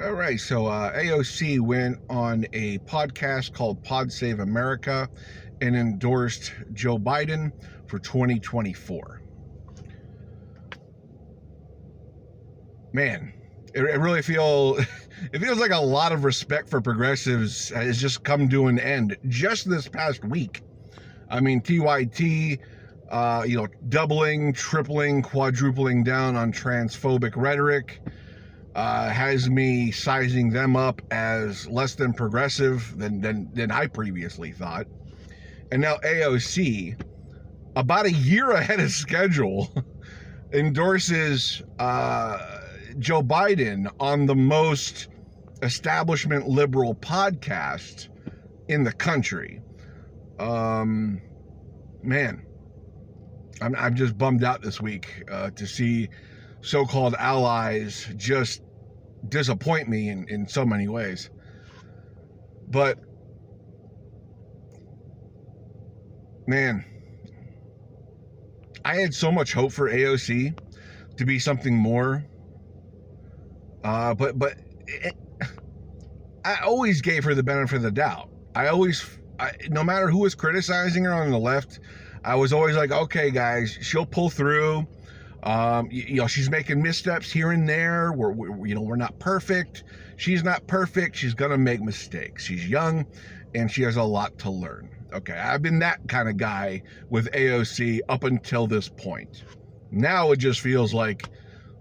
All right, so AOC went on a podcast called Pod Save America and endorsed Joe Biden for 2024. Man, it really feels like a lot of respect for progressives has just come to an end just this past week. I mean, TYT, doubling, tripling, quadrupling down on transphobic rhetoric. Has me sizing them up as less than progressive than I previously thought. And now AOC, about a year ahead of schedule, endorses Joe Biden on the most establishment liberal podcast in the country. Man, I'm just bummed out this week to see so-called allies just disappoint me in so many ways. But man, I had so much hope for AOC to be something more. But I always gave her the benefit of the doubt. No matter who was criticizing her on the left, I was always like, okay, guys, she'll pull through. She's making missteps here and there. We're not perfect. She's not perfect. She's gonna make mistakes. She's young, and she has a lot to learn. Okay, I've been that kind of guy with AOC up until this point. Now it just feels like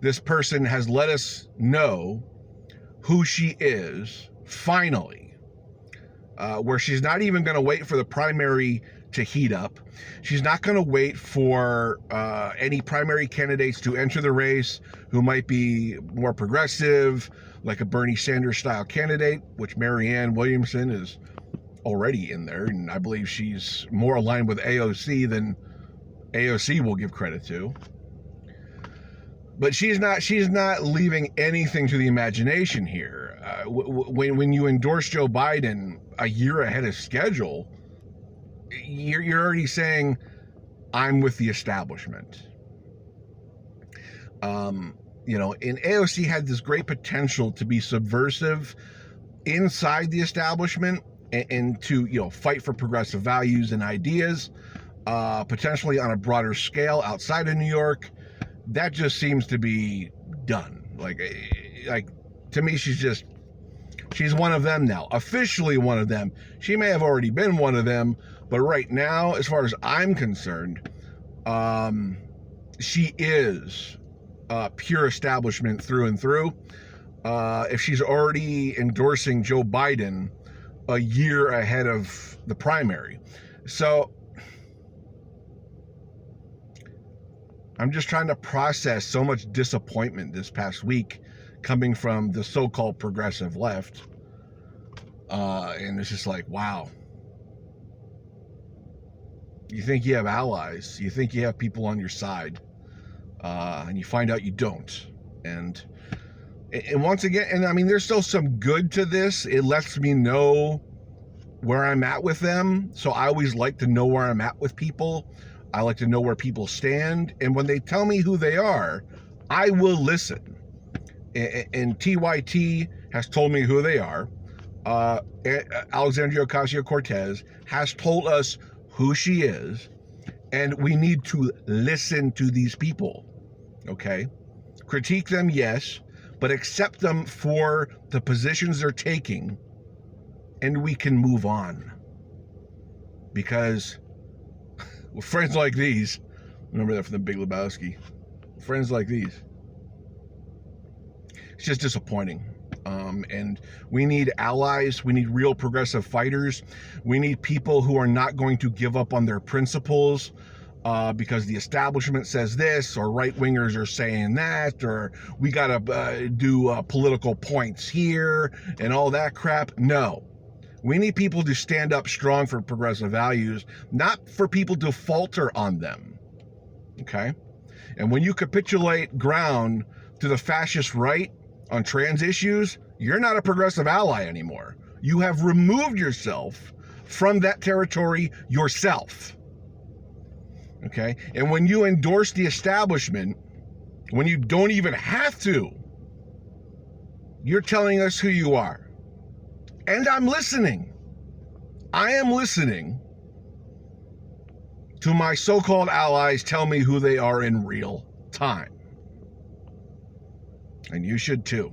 this person has let us know who she is finally, where she's not even gonna wait for the primary to heat up. She's not going to wait for any primary candidates to enter the race who might be more progressive, like a Bernie Sanders style candidate, which Marianne Williamson is already in there, and I believe she's more aligned with AOC than AOC will give credit to. But she's not leaving anything to the imagination here. When you endorse Joe Biden a year ahead of schedule, you're already saying, I'm with the establishment. And AOC had this great potential to be subversive inside the establishment and to, fight for progressive values and ideas, potentially on a broader scale outside of New York. That just seems to be done. Like to me, she's one of them now, officially one of them. She may have already been one of them, but right now, as far as I'm concerned, she is pure establishment through and through. If she's already endorsing Joe Biden a year ahead of the primary. So I'm just trying to process so much disappointment this past week coming from the so-called progressive left. And it's just like, wow. You think you have allies. You think you have people on your side. And you find out you don't. And once again, and I mean, there's still some good to this. It lets me know where I'm at with them. So I always like to know where I'm at with people. I like to know where people stand. And when they tell me who they are, I will listen. And TYT has told me who they are. Alexandria Ocasio-Cortez has told us who she is. And we need to listen to these people. Okay? Critique them, yes, but accept them for the positions they're taking, and we can move on. Because with friends like these, remember that from the Big Lebowski, friends like these, it's just disappointing. And we need allies. We need real progressive fighters. We need people who are not going to give up on their principles because the establishment says this, or right-wingers are saying that, or we got to do political points here and all that crap. No. We need people to stand up strong for progressive values, not for people to falter on them. Okay? And when you capitulate ground to the fascist right on trans issues, you're not a progressive ally anymore. You have removed yourself from that territory yourself. Okay? And when you endorse the establishment, when you don't even have to, You're telling us who you are. And I'm listening. I am listening to my so-called allies tell me who they are in real time. And you should too.